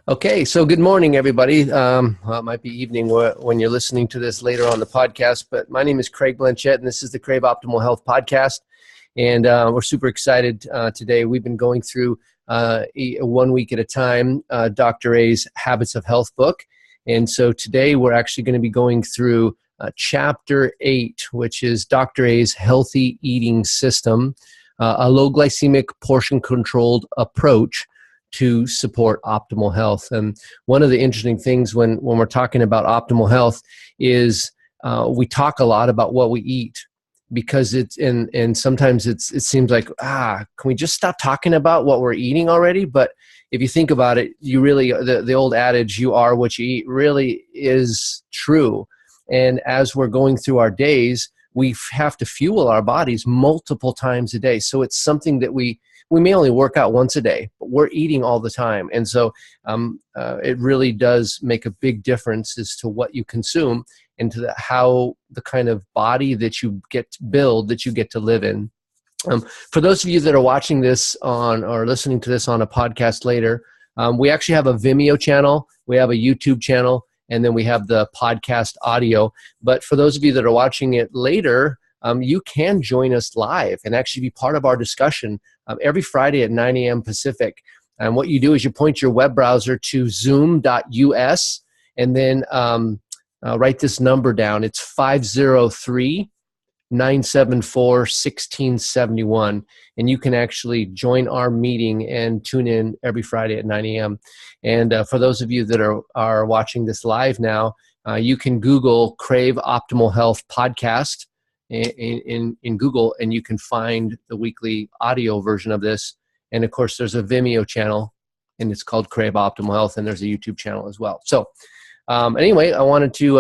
Okay, so good morning, everybody. Well, it might be evening when you're listening to this later on the podcast, but my name is Craig Blanchette, and this is the Crave Optimal Health Podcast, and we're super excited today. We've been going through 1 week at a time, Dr. A's Habits of Health book, and so today we're actually going to be going through Chapter 8, which is Dr. A's Healthy Eating System, a low glycemic, portion-controlled approach to support optimal health. And one of the interesting things when we're talking about optimal health is we talk a lot about what we eat, because it's and sometimes it seems like, can we just stop talking about what we're eating already? But if you think about it, you really, the old adage, you are what you eat, really is true. And as we're going through our days, we have to fuel our bodies multiple times a day. So it's something that we may only work out once a day, but we're eating all the time. And so it really does make a big difference as to what you consume and to how the kind of body that you get to build, that you get to live in. For those of you that are watching this on or listening to this on a podcast later, we actually have a Vimeo channel, we have a YouTube channel, and then we have the podcast audio. But for those of you that are watching it later, you can join us live and actually be part of our discussion every Friday at 9 a.m. Pacific. And what you do is you point your web browser to zoom.us and then write this number down. It's 503-974-1671. And you can actually join our meeting and tune in every Friday at 9 a.m. And for those of you that are watching this live now, you can Google Crave Optimal Health Podcast in Google, and you can find the weekly audio version of this. And of course, there's a Vimeo channel, and it's called Crave Optimal Health, and there's a YouTube channel as well. So anyway, I wanted to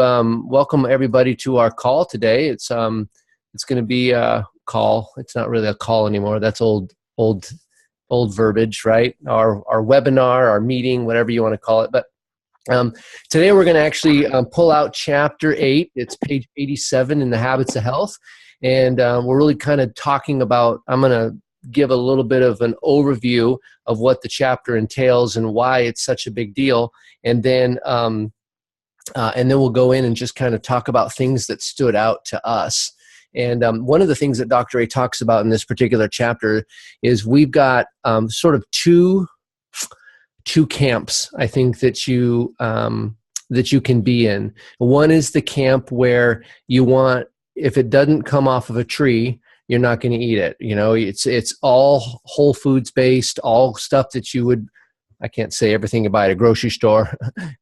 welcome everybody to our call today. It's going to be a call. It's not really a call anymore. That's old verbiage, right? Our webinar, our meeting, whatever you want to call it. But today we're going to actually pull out Chapter 8. It's page 87 in the Habits of Health. And we're really kind of talking about, I'm going to give a little bit of an overview of what the chapter entails and why it's such a big deal. And then we'll go in and just kind of talk about things that stood out to us. And one of the things that Dr. A talks about in this particular chapter is we've got sort of two camps, I think, that you can be in. One is the camp where you want, if it doesn't come off of a tree, you're not going to eat it. You know, it's all whole foods based, all stuff that you would, I can't say everything you buy at a grocery store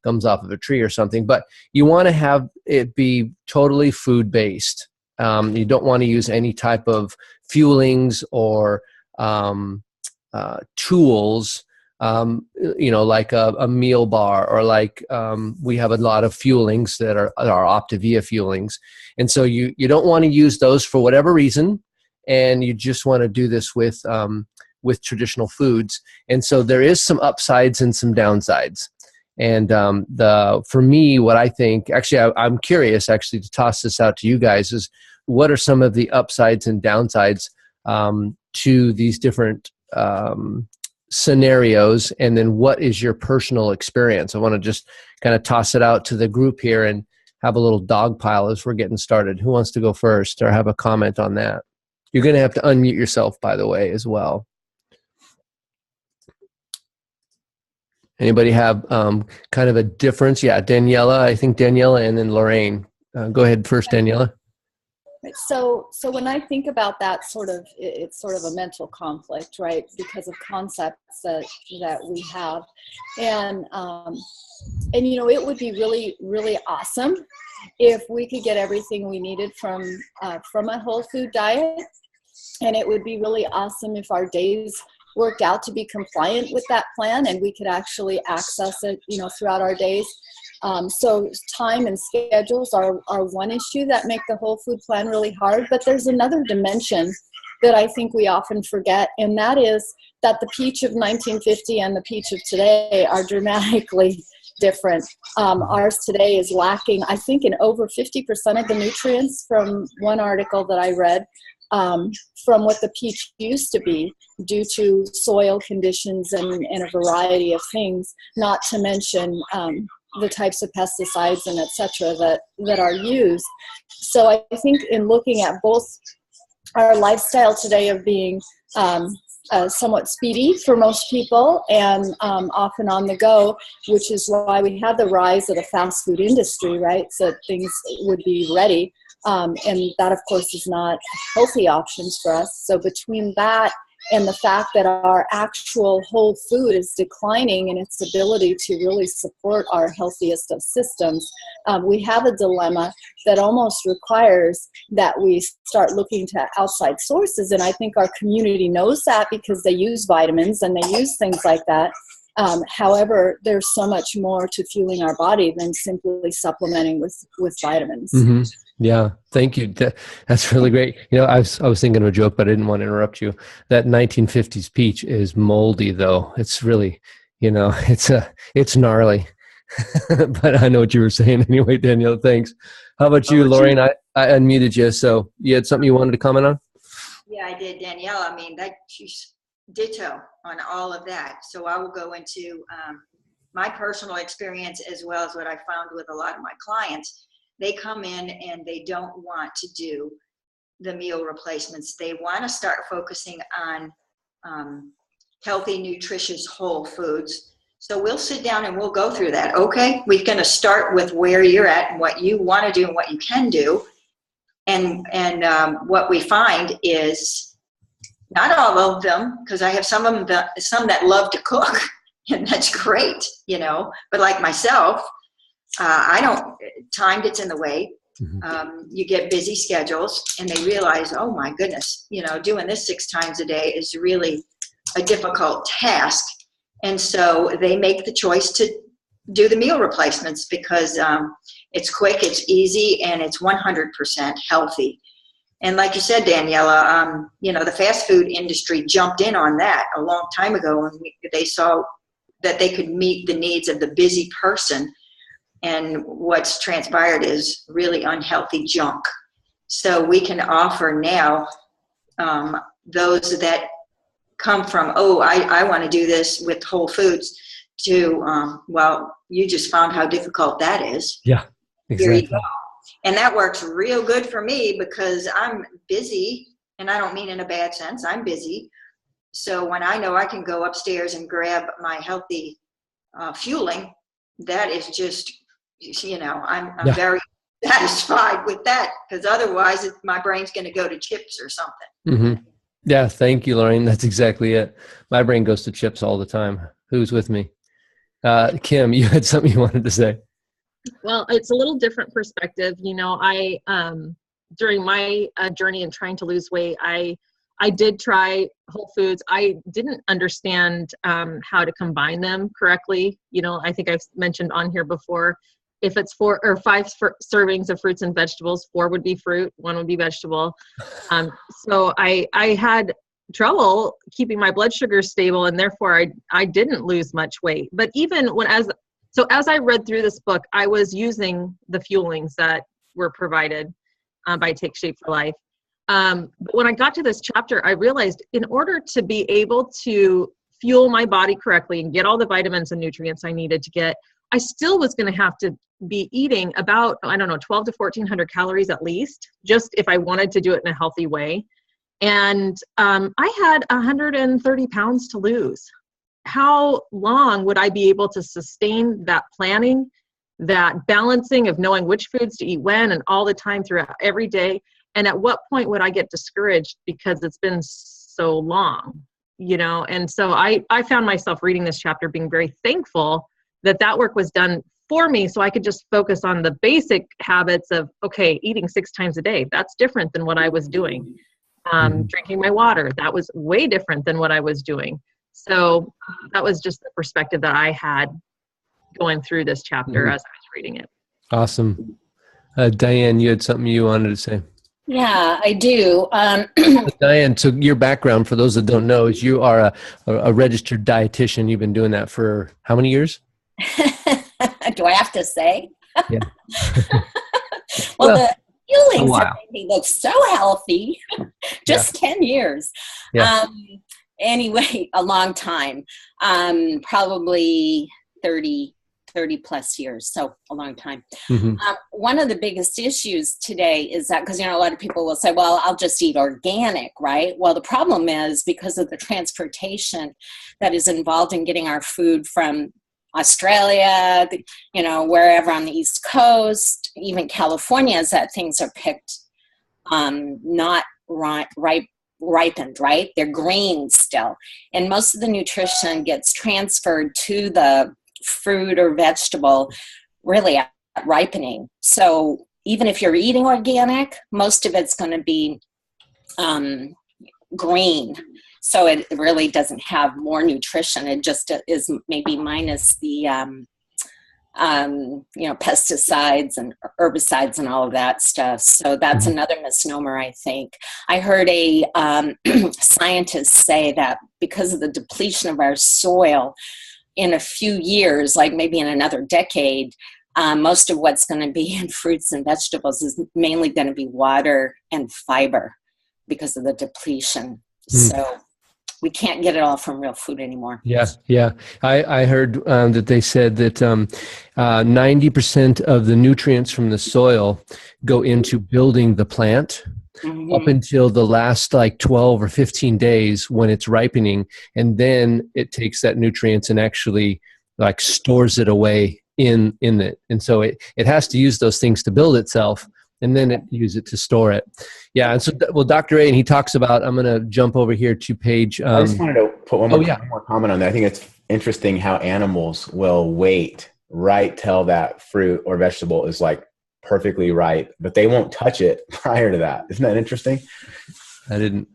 comes off of a tree or something, but you want to have it be totally food based. You don't want to use any type of fuelings or tools, like a meal bar, or like we have a lot of fuelings that are Optavia fuelings. And so you don't want to use those for whatever reason, and you just want to do this with traditional foods. And so there is some upsides and some downsides. And for me, what I think, actually, I'm curious actually to toss this out to you guys, is what are some of the upsides and downsides to these different scenarios, and then what is your personal experience? I want to just kind of toss it out to the group here and have a little dog pile as we're getting started. Who wants to go first or have a comment on that? You're going to have to unmute yourself, by the way, as well. Anybody have kind of a difference? Yeah, Daniela, I think Daniela, and then Lorraine. Go ahead first, Daniela. So when I think about that, it's sort of a mental conflict, right? Because of concepts that we have, and it would be really, really awesome if we could get everything we needed from a whole food diet, and it would be really awesome if our days worked out to be compliant with that plan, and we could actually access it, throughout our days. So time and schedules are one issue that make the whole food plan really hard. But there's another dimension that I think we often forget, and that is that the peach of 1950 and the peach of today are dramatically different. Ours today is lacking, I think, in over 50% of the nutrients from one article that I read. from what the peach used to be due to soil conditions and a variety of things, not to mention the types of pesticides and et cetera that are used. So I think in looking at both our lifestyle today of being somewhat speedy for most people and often on the go, which is why we had the rise of the fast food industry, right? So that things would be ready. And that, of course, is not healthy options for us. So between that and the fact that our actual whole food is declining in its ability to really support our healthiest of systems, we have a dilemma that almost requires that we start looking to outside sources. And I think our community knows that because they use vitamins and they use things like that. However, there's so much more to fueling our body than simply supplementing with vitamins. Mm-hmm. Yeah, thank you. That's really great. I was thinking of a joke, but I didn't want to interrupt you. That 1950s peach is moldy, though. It's really, it's gnarly. But I know what you were saying anyway, Danielle. Thanks. How about you, Lorraine? I unmuted you, so you had something you wanted to comment on? Yeah, I did, Danielle. I mean, she's ditto on all of that. So I will go into my personal experience as well as what I found with a lot of my clients. They come in and they don't want to do the meal replacements. They want to start focusing on healthy, nutritious, whole foods. So we'll sit down and we'll go through that. Okay, we're going to start with where you're at and what you want to do and what you can do. And what we find is not all of them, because I have some that love to cook, and that's great, But like myself, time gets in the way. You get busy schedules and they realize, oh my goodness, doing this 6 times a day is really a difficult task. And so they make the choice to do the meal replacements because it's quick, it's easy, and it's 100% healthy. And like you said, Daniela, the fast food industry jumped in on that a long time ago, and they saw that they could meet the needs of the busy person. And what's transpired is really unhealthy junk. So we can offer now those that come from, I want to do this with whole foods, to, you just found how difficult that is. Yeah, exactly. Here you go. And that works real good for me because I'm busy, and I don't mean in a bad sense. I'm busy. So when I know I can go upstairs and grab my healthy fueling, that is just, I'm very satisfied with that, because otherwise my brain's going to go to chips or something. Mm-hmm. Yeah, thank you, Lorraine. That's exactly it. My brain goes to chips all the time. Who's with me? Kim, you had something you wanted to say. Well, it's a little different perspective. I during my journey in trying to lose weight, I did try whole foods. I didn't understand how to combine them correctly. I think I've mentioned on here before, if it's 4 or 5 servings of fruits and vegetables, 4 would be fruit, 1 would be vegetable. So I had trouble keeping my blood sugar stable, and therefore I didn't lose much weight. But even as I read through this book, I was using the fuelings that were provided by Take Shape for Life. But when I got to this chapter, I realized in order to be able to fuel my body correctly and get all the vitamins and nutrients I needed to get, I still was going to have to be eating about, 12 to 1,400 calories at least, just if I wanted to do it in a healthy way. And I had 130 pounds to lose. How long would I be able to sustain that planning, that balancing of knowing which foods to eat when and all the time throughout every day? And at what point would I get discouraged because it's been so long, And so I found myself reading this chapter being very thankful that work was done for me, so I could just focus on the basic habits of, eating 6 times a day. That's different than what I was doing. Drinking my water, that was way different than what I was doing. So that was just the perspective that I had going through this chapter as I was reading it. Awesome. Diane, you had something you wanted to say. Yeah, I do. Diane, so your background, for those that don't know, is you are a registered dietitian. You've been doing that for how many years? Do I have to say? Yeah. Well, feelings wow. that made me look so healthy. Just 10 years. Yeah. Anyway, a long time. Probably 30 plus years. So a long time. Mm-hmm. One of the biggest issues today is that, because, a lot of people will say, well, I'll just eat organic, right? Well, the problem is because of the transportation that is involved in getting our food from Australia, wherever on the East Coast, even California, is that things are picked not ripened, right? They're green still. And most of the nutrition gets transferred to the fruit or vegetable really at ripening. So even if you're eating organic, most of it's going to be green. So it really doesn't have more nutrition. It just is maybe minus the pesticides and herbicides and all of that stuff. So that's another misnomer, I think. I heard a scientist say that because of the depletion of our soil, in a few years, like maybe in another decade, most of what's going to be in fruits and vegetables is mainly going to be water and fiber because of the depletion. So we can't get it all from real food anymore. Yeah. I heard that they said that 90% of the nutrients from the soil go into building the plant up until the last 12 or 15 days when it's ripening. And then it takes that nutrients and actually stores it away in it. And so it has to use those things to build itself, and then it use it to store it. Yeah. And so, Dr. A, and he talks about, I'm going to jump over here to page. I just wanted to put one more comment on that. I think it's interesting how animals will wait right till that fruit or vegetable is perfectly ripe, but they won't touch it prior to that. Isn't that interesting? I didn't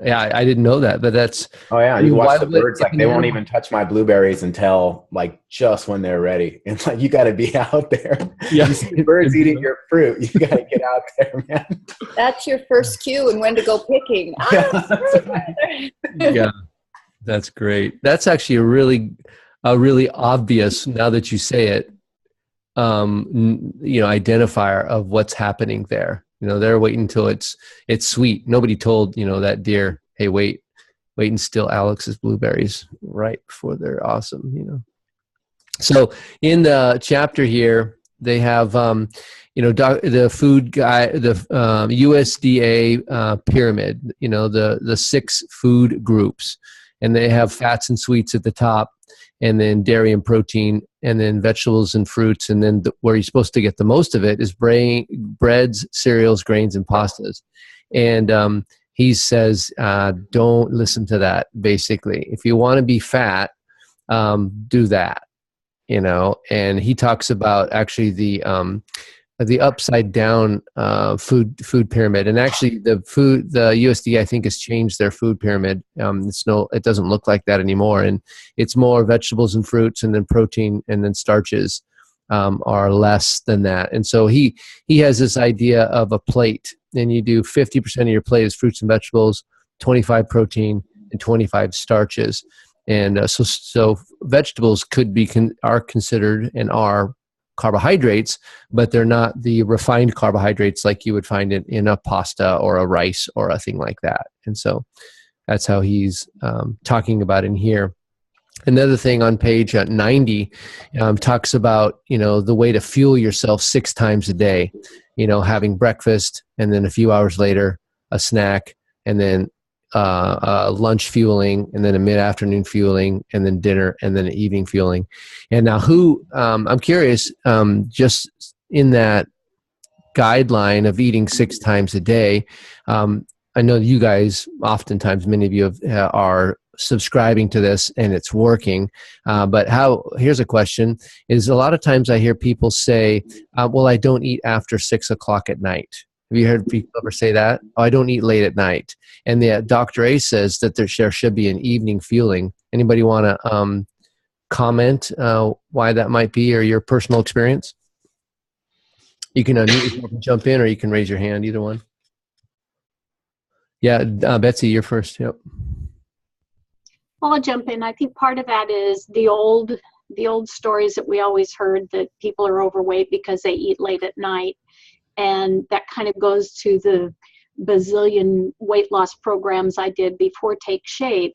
know that, but that's. Oh yeah. You watch the birds, they won't even touch my blueberries until just when they're ready. And you got to be out there. Yeah. You see birds eating your fruit. You got to get out there, man. That's your first cue and when to go picking. Yeah, that's great. That's actually a really obvious, now that you say it, identifier of what's happening there. They're waiting until it's sweet. Nobody told, that deer, hey, wait and steal Alex's blueberries right before they're awesome, So in the chapter here, they have, the food guy, the USDA pyramid, the 6 food groups, and they have fats and sweets at the top, and then dairy and protein, and then vegetables and fruits. And then where you're supposed to get the most of it is breads, cereals, grains, and pastas. And he says, don't listen to that, basically. If you want to be fat, do that, And he talks about actually the upside down food pyramid, and actually the USDA I think has changed their food pyramid. It doesn't look like that anymore, and it's more vegetables and fruits, and then protein, and then starches are less than that. And so he has this idea of a plate, and you do 50% of your plate is fruits and vegetables, 25 protein, and 25 starches. And so vegetables are considered and are carbohydrates, but they're not the refined carbohydrates like you would find it in a pasta or a rice or a thing like that. And so that's how he's talking about in here. Another thing on page 90 talks about, the way to fuel yourself 6 times a day, having breakfast, and then a few hours later, a snack, and then lunch fueling, and then a mid-afternoon fueling, and then dinner, and then an evening fueling. And now I'm curious, just in that guideline of eating 6 times a day, I know you guys, oftentimes, many of you are subscribing to this and it's working. But here's a question, is a lot of times I hear people say, well, I don't eat after 6 o'clock at night. Have you heard people ever say that? Oh, I don't eat late at night. And the Dr. A says that there should be an evening fueling. Anybody want to comment why that might be, or your personal experience? You can unmute yourself and jump in, or you can raise your hand, either one. Yeah, Betsy, you're first. Yep. Well, I'll jump in. I think part of that is the old stories that we always heard, that people are overweight because they eat late at night. And that kind of goes to the bazillion weight loss programs I did before Take Shape,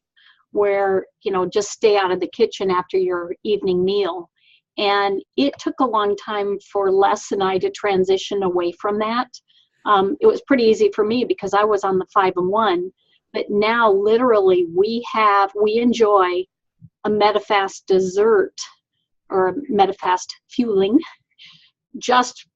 where, just stay out of the kitchen after your evening meal. And it took a long time for Les and I to transition away from that. It was pretty easy for me because I was on the 5 and 1, but now literally we enjoy a MetaFast dessert or a MetaFast fueling just,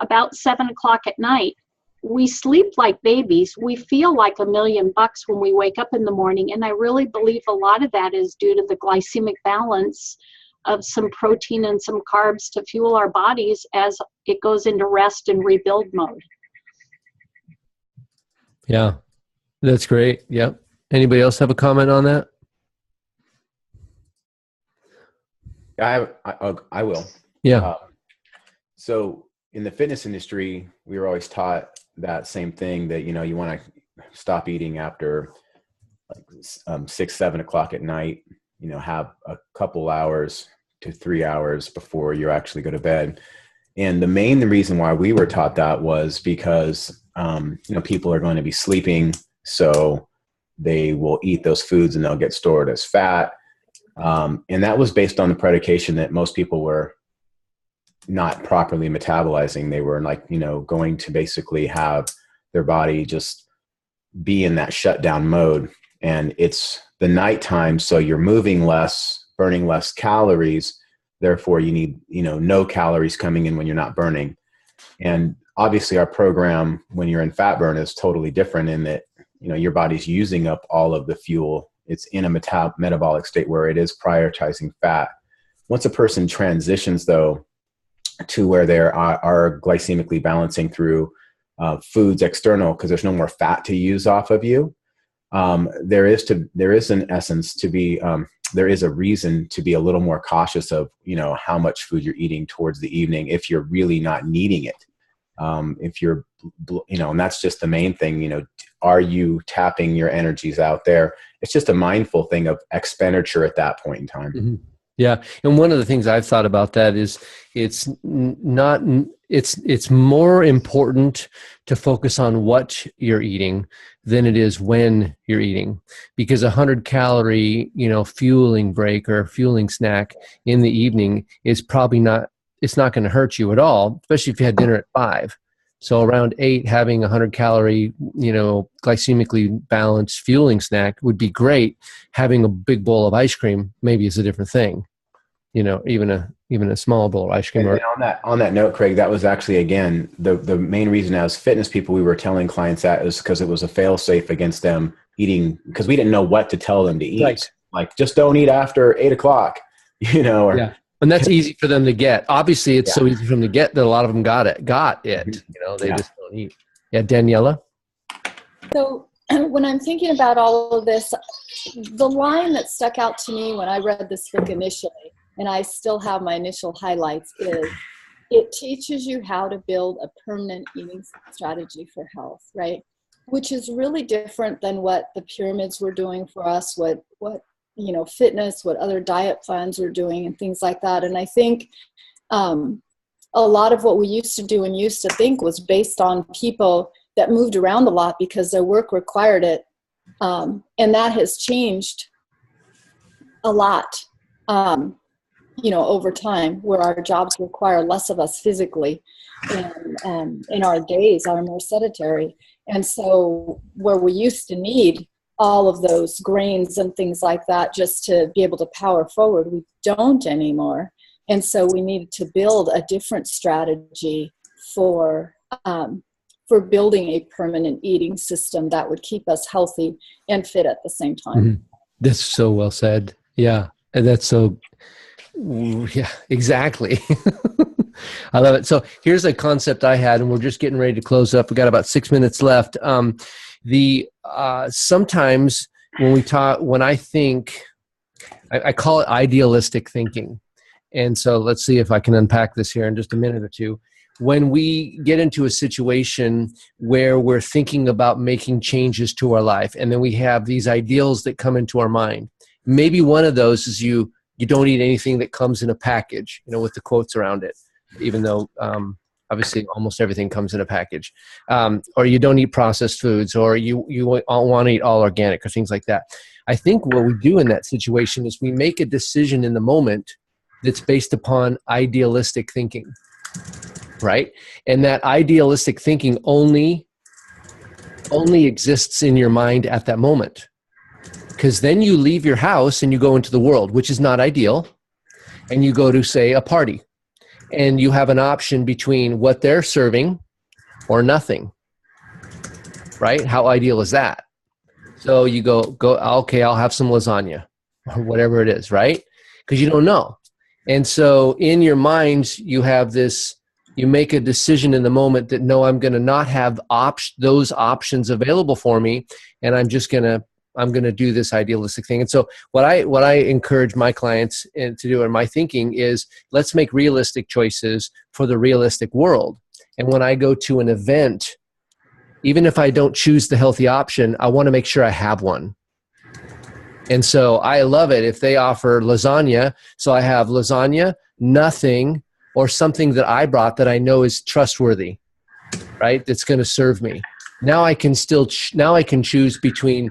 about 7 o'clock at night. We sleep like babies. We feel like $1,000,000 when we wake up in the morning. And I really believe a lot of that is due to the glycemic balance of some protein and some carbs to fuel our bodies as it goes into rest and rebuild mode. Yeah, that's great. Yep. Anybody else have a comment on that? I will. Yeah. So in the fitness industry, we were always taught that same thing that, you want to stop eating after 6, 7 o'clock at night, have a couple hours to 3 hours before you actually go to bed. And the main reason why we were taught that was because, people are going to be sleeping, so they will eat those foods and they'll get stored as fat. And that was based on the predication that most people were not properly metabolizing. They were going to basically have their body just be in that shutdown mode. And it's the nighttime, so you're moving less, burning less calories. Therefore, you need, no calories coming in when you're not burning. And obviously our program, when you're in fat burn, is totally different in that, your body's using up all of the fuel. It's in a metabolic state where it is prioritizing fat. Once a person transitions, though, to where they are glycemically balancing through foods external, because there's no more fat to use off of you, there is a reason to be a little more cautious of, how much food you're eating towards the evening if you're really not needing it. If you're, and that's just the main thing, are you tapping your energies out there? It's just a mindful thing of expenditure at that point in time. Mm-hmm. Yeah. And one of the things I've thought about that is it's more important to focus on what you're eating than it is when you're eating, because 100-calorie, fueling break or fueling snack in the evening is probably it's not going to hurt you at all, especially if you had dinner at 5. So around 8, having 100-calorie, glycemically balanced fueling snack would be great. Having a big bowl of ice cream maybe is a different thing. Even a small bowl of ice cream. And on that note, Craig, that was actually, again, the main reason as fitness people we were telling clients that is because it was a fail safe against them eating, because we didn't know what to tell them to eat. Right. Like, just don't eat after 8 o'clock, Yeah. And that's easy for them to get. Obviously, it's so easy for them to get that a lot of them got it. They just don't eat. Yeah, Daniela? So when I'm thinking about all of this, the line that stuck out to me when I read this book initially, and I still have my initial highlights, is it teaches you how to build a permanent eating strategy for health, right? Which is really different than what the pyramids were doing for us, what fitness, what other diet plans were doing and things like that. And I think a lot of what we used to do and used to think was based on people that moved around a lot because their work required it. And that has changed a lot, over time, where our jobs require less of us physically, and in our days are more sedentary. And so where we used to need all of those grains and things like that just to be able to power forward, we don't anymore. And so we needed to build a different strategy for building a permanent eating system that would keep us healthy and fit at the same time. Mm-hmm. That's so well said. Yeah. And that's so, yeah, exactly. I love it. So here's a concept I had, and we're just getting ready to close up. We got about 6 minutes left. Sometimes when I think, I call it idealistic thinking. And so let's see if I can unpack this here in just a minute or two. When we get into a situation where we're thinking about making changes to our life, and then we have these ideals that come into our mind, maybe one of those is you don't eat anything that comes in a package, with the quotes around it, even though Obviously, almost everything comes in a package. Or you don't eat processed foods, or you want to eat all organic, or things like that. I think what we do in that situation is we make a decision in the moment that's based upon idealistic thinking, right? And that idealistic thinking only exists in your mind at that moment. Because then you leave your house and you go into the world, which is not ideal, and you go to, say, a party. And you have an option between what they're serving or nothing, right? How ideal is that? So you go, okay, I'll have some lasagna or whatever it is, right? Because you don't know. And so in your mind, you have this, you make a decision in the moment that, no, I'm going to not have those options available for me, and I'm going to do this idealistic thing. And so what I encourage my clients to do, in my thinking, is let's make realistic choices for the realistic world. And when I go to an event, even if I don't choose the healthy option, I want to make sure I have one. And so I love it if they offer lasagna. So I have lasagna, nothing, or something that I brought that I know is trustworthy, right? That's going to serve me. Now I can choose between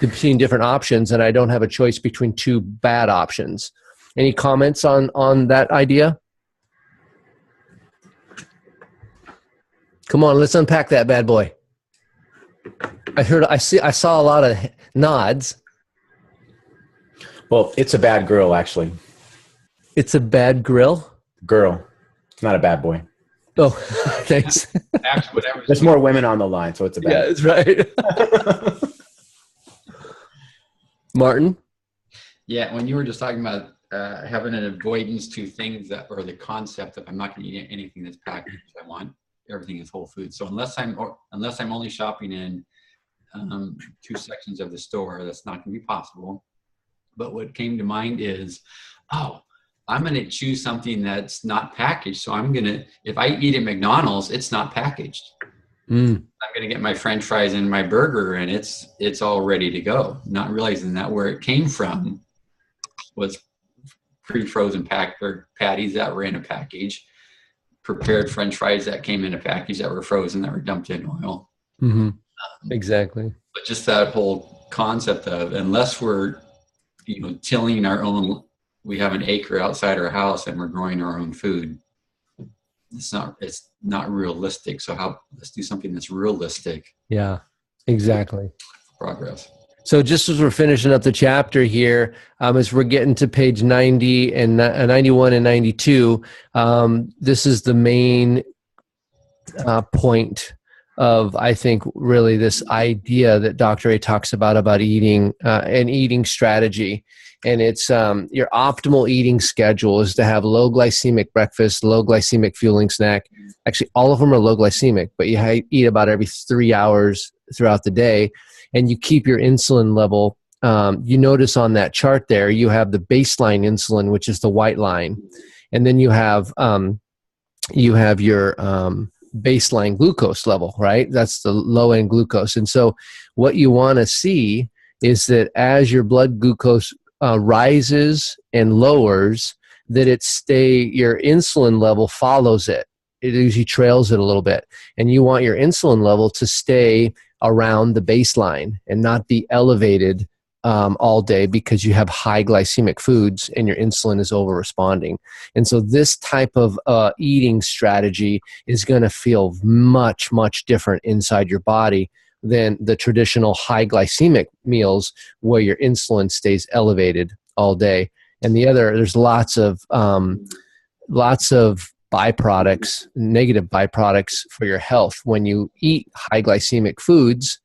different options, and I don't have a choice between two bad options. Any comments on that idea? Come on, let's unpack that bad boy. I saw a lot of nods. Well, it's a bad girl, actually. It's a bad grill? Girl. It's not a bad boy. Oh, thanks. Actually, whatever. There's more women on the line, so it's a bad. Yeah, that's right. Martin? Yeah, when you were just talking about having an avoidance to things or the concept of I'm not going to eat anything that's packaged. I want everything is whole food. So unless I'm only shopping in 2 sections of the store, that's not going to be possible. But what came to mind is, I'm going to choose something that's not packaged. So if I eat at McDonald's, it's not packaged. I'm going to get my French fries and my burger, and it's all ready to go. Not realizing that where it came from was pre-frozen patties that were in a package, prepared French fries that came in a package that were frozen, that were dumped in oil. Mm-hmm. Exactly. But just that whole concept of, unless we're, tilling our own, we have an acre outside our house and we're growing our own food. It's not realistic. So let's do something that's realistic. Yeah, exactly. Progress. So just as we're finishing up the chapter here, as we're getting to page 90 and 91 and 92, this is the main point of, I think, really this idea that Dr. A talks about eating and eating strategy. And it's your optimal eating schedule is to have low glycemic breakfast, low glycemic fueling snack. Actually, all of them are low glycemic, but you eat about every 3 hours throughout the day, and you keep your insulin level. You notice on that chart there, you have the baseline insulin, which is the white line, and then you have your baseline glucose level, right? That's the low end glucose. And so what you want to see is that as your blood glucose rises and lowers, that your insulin level follows it. It usually trails it a little bit. And you want your insulin level to stay around the baseline and not be elevated all day because you have high glycemic foods and your insulin is over responding. And so this type of eating strategy is going to feel much, much different inside your body than the traditional high glycemic meals where your insulin stays elevated all day. And there's lots of byproducts, negative byproducts for your health when you eat high glycemic foods,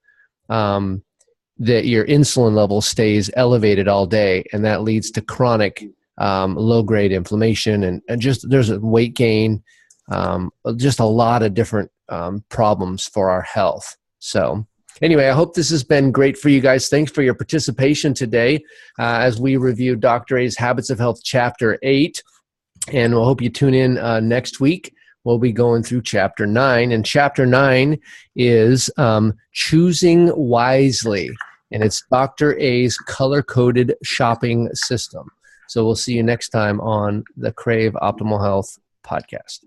that your insulin level stays elevated all day, and that leads to chronic low-grade inflammation and just there's a weight gain, just a lot of different problems for our health. So anyway, I hope this has been great for you guys. Thanks for your participation today as we review Dr. A's Habits of Health Chapter 8. And we'll hope you tune in next week. We'll be going through Chapter 9. And Chapter 9 is Choosing Wisely. And it's Dr. A's color-coded shopping system. So we'll see you next time on the Crave Optimal Health podcast.